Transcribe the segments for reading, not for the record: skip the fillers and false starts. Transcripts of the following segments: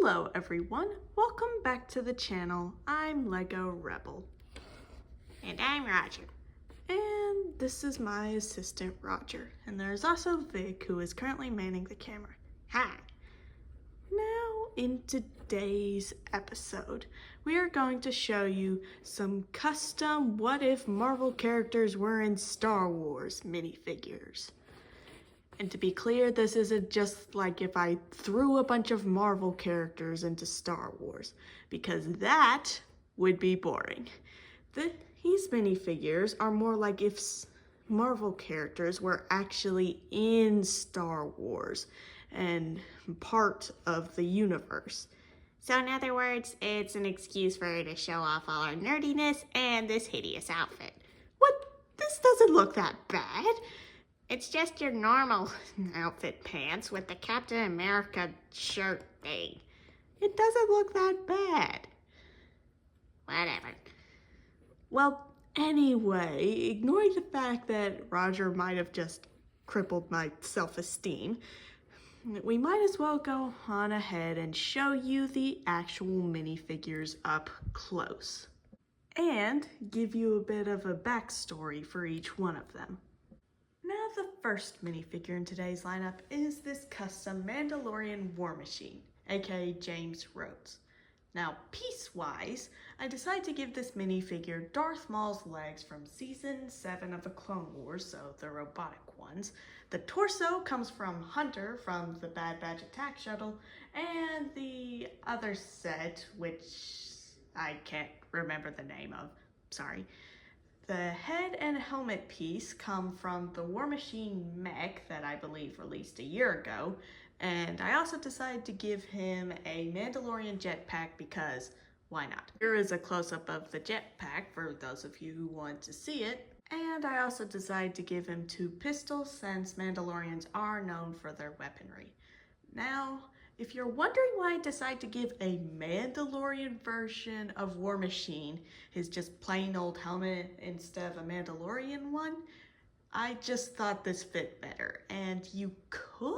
Hello everyone, welcome back to the channel. I'm Lego Rebel. And I'm Roger. And this is my assistant Roger. And there's also Vic, who is currently manning the camera. Hi. Now in today's episode, we are going to show you some custom what if Marvel characters were in Star Wars minifigures. And to be clear, this isn't just like if I threw a bunch of Marvel characters into Star Wars, because that would be boring. These minifigures are more like if Marvel characters were actually in Star Wars and part of the universe. So in other words, it's an excuse for her to show off all our nerdiness and this hideous outfit. What? This doesn't look that bad. It's just your normal outfit pants with the Captain America shirt thing. It doesn't look that bad. Whatever. Well, anyway, ignoring the fact that Roger might have just crippled my self-esteem, we might as well go on ahead and show you the actual minifigures up close. And give you a bit of a backstory for each one of them. Now the first minifigure in today's lineup is this custom Mandalorian War Machine, aka James Rhodes. Now piece-wise, I decided to give this minifigure Darth Maul's legs from Season 7 of the Clone Wars, so the robotic ones. The torso comes from Hunter from the Bad Batch attack shuttle, and the other set, which I can't remember the name of, sorry. The head and helmet piece come from the War Machine mech that I believe released a year ago, and I also decided to give him a Mandalorian jetpack because why not? Here is a close-up of the jetpack for those of you who want to see it, and I also decided to give him 2 pistols since Mandalorians are known for their weaponry. Now, if you're wondering why I decided to give a Mandalorian version of War Machine his just plain old helmet instead of a Mandalorian one, I just thought this fit better. And you could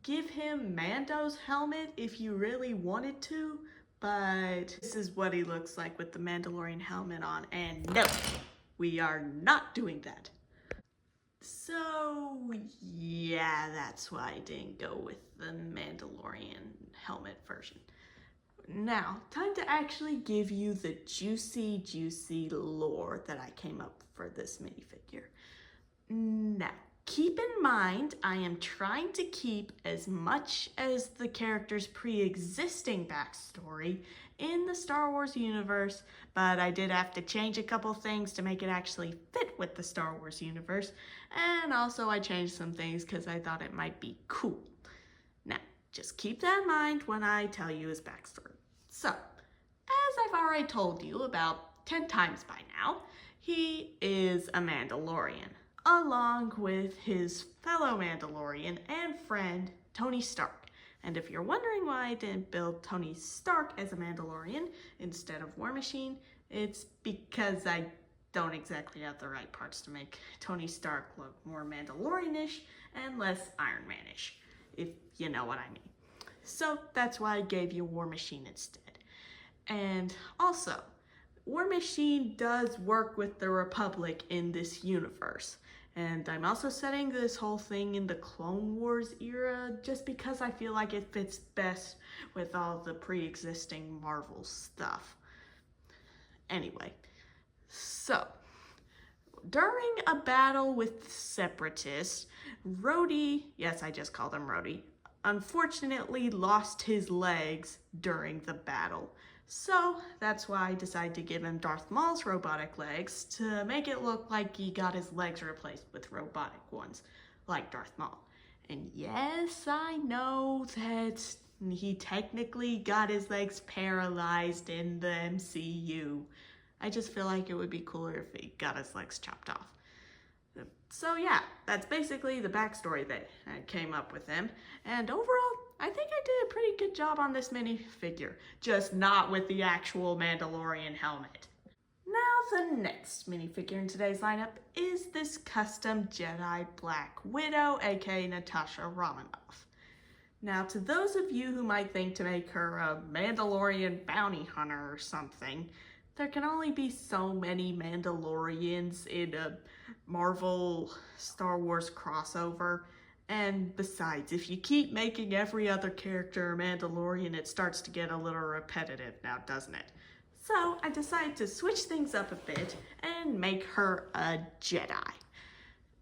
give him Mando's helmet if you really wanted to, but this is what he looks like with the Mandalorian helmet on, and no, we are not doing that. So yeah, that's why I didn't go with the Mandalorian helmet version. Now, time to actually give you the juicy lore that I came up for this minifigure. Now, keep in mind, I am trying to keep as much as the character's pre-existing backstory in the Star Wars universe, but I did have to change a couple things to make it actually fit with the Star Wars universe, and also I changed some things because I thought it might be cool. Now, just keep that in mind when I tell you his backstory. So, as I've already told you about 10 times by now, he is a Mandalorian, along with his fellow Mandalorian and friend, Tony Stark. And if you're wondering why I didn't build Tony Stark as a Mandalorian instead of War Machine, it's because I don't exactly have the right parts to make Tony Stark look more Mandalorian-ish and less Iron Man-ish, if you know what I mean. So that's why I gave you War Machine instead. And also, War Machine does work with the Republic in this universe. And I'm also setting this whole thing in the Clone Wars era just because I feel like it fits best with all the pre-existing Marvel stuff. Anyway, so during a battle with Separatists, Rhodey, yes, I just called him Rhodey, unfortunately lost his legs during the battle. So that's why I decided to give him Darth Maul's robotic legs to make it look like he got his legs replaced with robotic ones, like Darth Maul. And yes, I know that he technically got his legs paralyzed in the MCU. I just feel like it would be cooler if he got his legs chopped off. So yeah, that's basically the backstory that I came up with him. And overall, I think I did a pretty good job on this minifigure, just not with the actual Mandalorian helmet. Now the next minifigure in today's lineup is this custom Jedi Black Widow, aka Natasha Romanoff. Now, to those of you who might think to make her a Mandalorian bounty hunter or something, there can only be so many Mandalorians in a Marvel Star Wars crossover. And besides, if you keep making every other character a Mandalorian, it starts to get a little repetitive now, doesn't it? So I decided to switch things up a bit and make her a Jedi.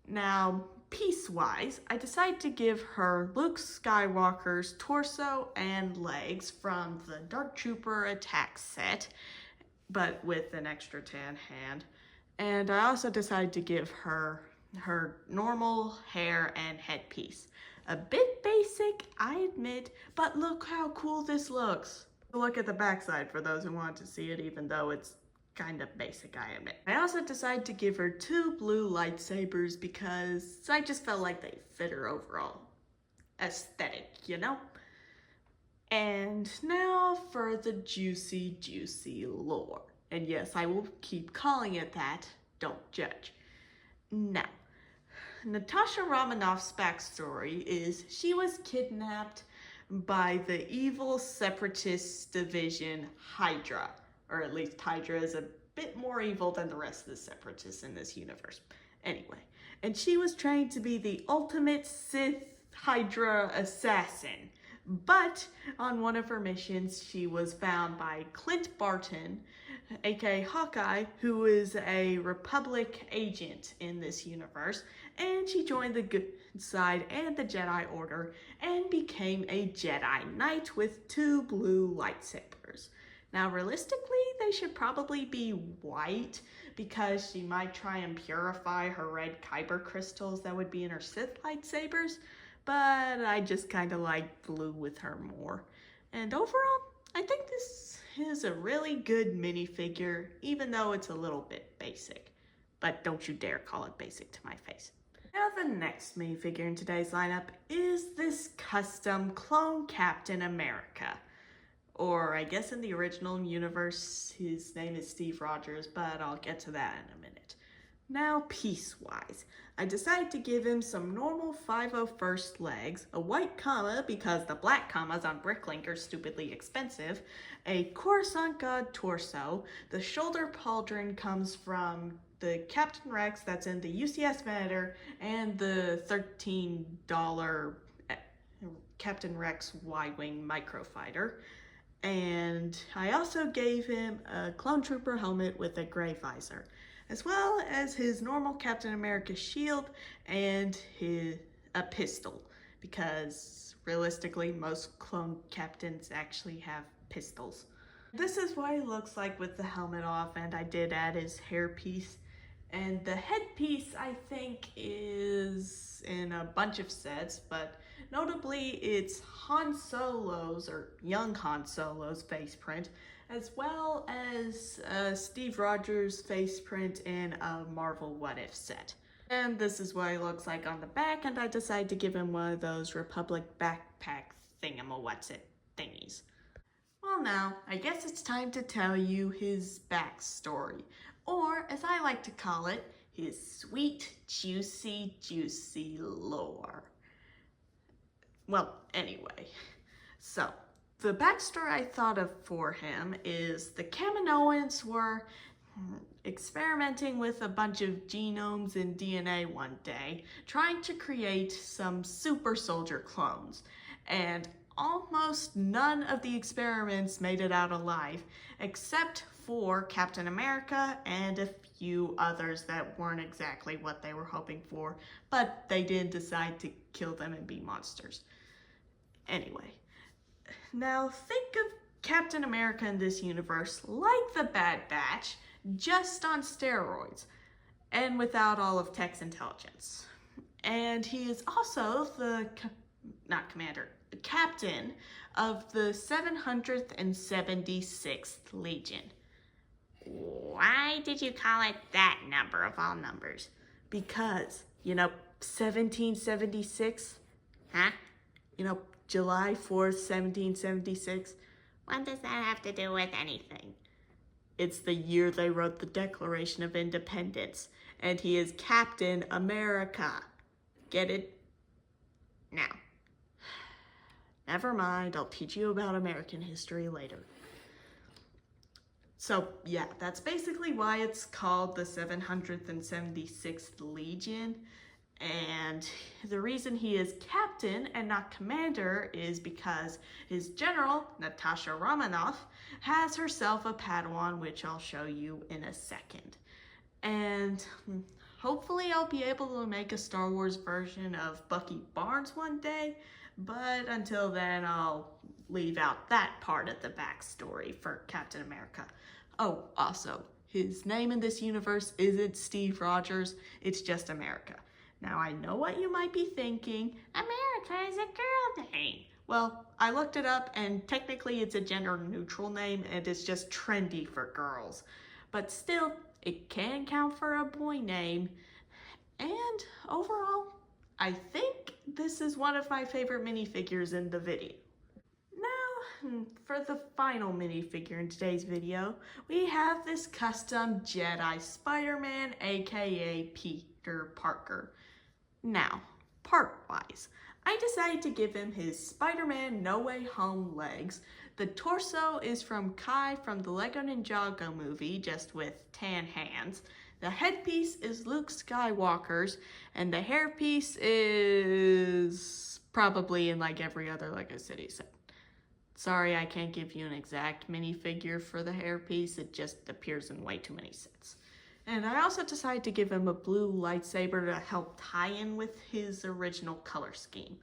Now, piece-wise, I decided to give her Luke Skywalker's torso and legs from the Dark Trooper attack set, but with an extra tan hand. And I also decided to give her normal hair and headpiece. A bit basic, I admit, but look how cool this looks. Look at the backside for those who want to see it, even though it's kind of basic, I admit. I also decided to give her 2 blue lightsabers because I just felt like they fit her overall aesthetic, you know? And now for the juicy, juicy lore. And yes, I will keep calling it that. Don't judge. Now, Natasha Romanoff's backstory is she was kidnapped by the evil separatist division Hydra. Or at least Hydra is a bit more evil than the rest of the separatists in this universe. Anyway, and she was trained to be the ultimate Sith Hydra assassin. But on one of her missions, she was found by Clint Barton, aka Hawkeye, who is a Republic agent in this universe, and she joined the good side and the Jedi Order and became a Jedi Knight with 2 blue lightsabers. Now, realistically, they should probably be white because she might try and purify her red kyber crystals that would be in her Sith lightsabers, but I just kind of like blue with her more. And overall, I think this is a really good minifigure, even though it's a little bit basic. But don't you dare call it basic to my face. Now the next minifigure in today's lineup is this custom clone Captain America. Or I guess in the original universe, his name is Steve Rogers, but I'll get to that in a minute. Now, piece-wise, I decided to give him some normal 501st legs, a white comma because the black commas on Bricklink are stupidly expensive, a Coruscant God torso, the shoulder pauldron comes from the Captain Rex that's in the UCS Matter, and the $13 Captain Rex Y-Wing microfighter. And I also gave him a Clone Trooper helmet with a gray visor, as well as his normal Captain America shield and a pistol, because realistically most clone captains actually have pistols. This is what he looks like with the helmet off, and I did add his hairpiece. And the headpiece, I think, is in a bunch of sets, but notably it's Han Solo's, or young Han Solo's face print, as well as Steve Rogers' face print in a Marvel What If set. And this is what he looks like on the back, and I decided to give him one of those Republic backpack thingamawhatsit thingies. Well now, I guess it's time to tell you his backstory, or as I like to call it, his sweet, juicy, juicy lore. Well, anyway, so the backstory I thought of for him is the Caminoans were experimenting with a bunch of genomes and DNA one day, trying to create some super soldier clones, and almost none of the experiments made it out alive, except for Captain America and a few others that weren't exactly what they were hoping for, but they did decide to kill them and be monsters. Anyway, now think of Captain America in this universe like the Bad Batch, just on steroids, and without all of Tech's intelligence. And he is also the captain of the 776th Legion. Why did you call it that number of all numbers? Because, 1776? Huh? July 4th, 1776? What does that have to do with anything? It's the year they wrote the Declaration of Independence, and he is Captain America. Get it? No. Never mind, I'll teach you about American history later. So yeah, that's basically why it's called the 776th Legion. And the reason he is captain and not commander is because his general, Natasha Romanoff, has herself a Padawan, which I'll show you in a second. And hopefully I'll be able to make a Star Wars version of Bucky Barnes one day, but until then I'll leave out that part of the backstory for Captain America. Oh, also, his name in this universe isn't Steve Rogers, it's just America. Now I know what you might be thinking, America is a girl name. Well, I looked it up and technically it's a gender neutral name and it's just trendy for girls. But still, it can count for a boy name. And overall, I think this is one of my favorite minifigures in the video. Now, for the final minifigure in today's video, we have this custom Jedi Spider-Man, aka Peter Parker. Now, part-wise, I decided to give him his Spider-Man No Way Home legs. The torso is from Kai from the Lego Ninjago movie, just with tan hands. The headpiece is Luke Skywalker's, and the hairpiece is probably in like every other Lego City set. Sorry, I can't give you an exact minifigure for the hairpiece, it just appears in way too many sets. And I also decided to give him a blue lightsaber to help tie in with his original color scheme.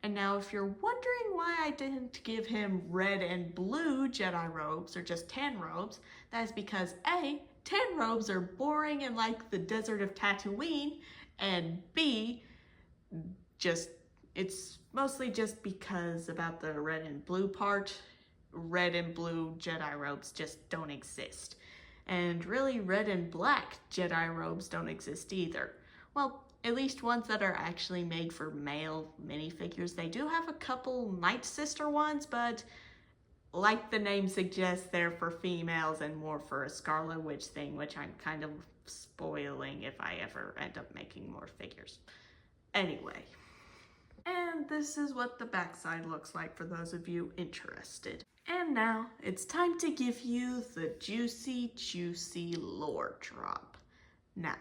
And now if you're wondering why I didn't give him red and blue Jedi robes or just tan robes, that is because A, tan robes are boring and like the desert of Tatooine, and B, it's mostly just because about the red and blue part, red and blue Jedi robes just don't exist. And really, red and black Jedi robes don't exist either. Well, at least ones that are actually made for male minifigures. They do have a couple Night Sister ones, but like the name suggests, they're for females and more for a Scarlet Witch thing, which I'm kind of spoiling if I ever end up making more figures. Anyway, and this is what the backside looks like for those of you interested. And now, it's time to give you the juicy lore drop. Now,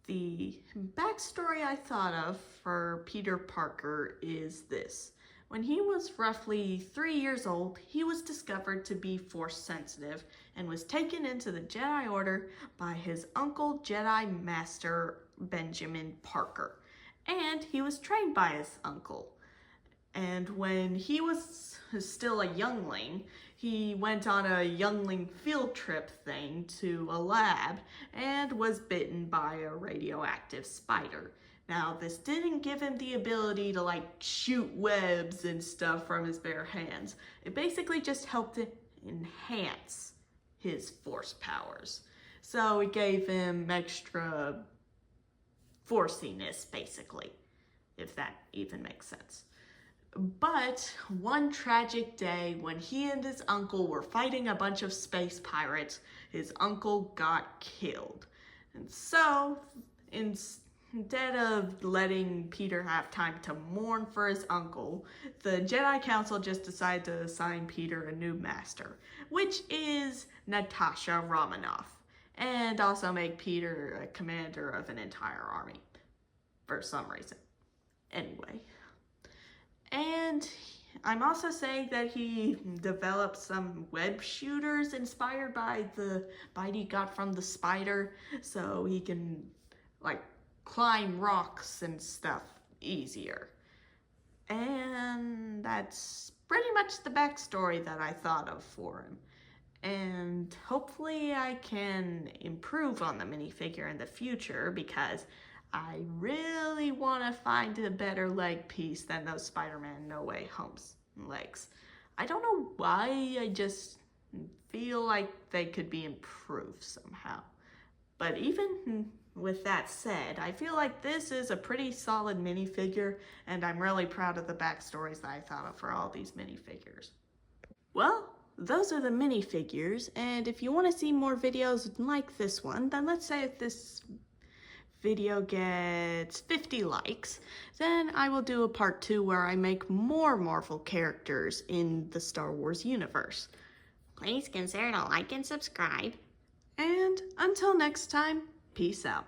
the backstory I thought of for Peter Parker is this. When he was roughly 3 years old, he was discovered to be Force sensitive and was taken into the Jedi Order by his uncle Jedi Master Benjamin Parker. And he was trained by his uncle. And when he was still a youngling, he went on a youngling field trip thing to a lab and was bitten by a radioactive spider. Now, this didn't give him the ability to like shoot webs and stuff from his bare hands. It basically just helped him enhance his force powers. So it gave him extra forciness, basically, if that even makes sense. But one tragic day when he and his uncle were fighting a bunch of space pirates, his uncle got killed. And so, instead of letting Peter have time to mourn for his uncle, the Jedi Council just decided to assign Peter a new master, which is Natasha Romanoff, and also make Peter a commander of an entire army, for some reason. Anyway. And I'm also saying that he developed some web shooters inspired by the bite he got from the spider, so he can like climb rocks and stuff easier. And that's pretty much the backstory that I thought of for him. And hopefully I can improve on the minifigure in the future because I really want to find a better leg piece than those Spider-Man No Way Home's legs. I don't know why, I just feel like they could be improved somehow. But even with that said, I feel like this is a pretty solid minifigure, and I'm really proud of the backstories that I thought of for all these minifigures. Well, those are the minifigures, and if you want to see more videos like this one, then let's say if this video gets 50 likes, then I will do a part 2 where I make more Marvel characters in the Star Wars universe. Please consider to like and subscribe. And until next time, peace out.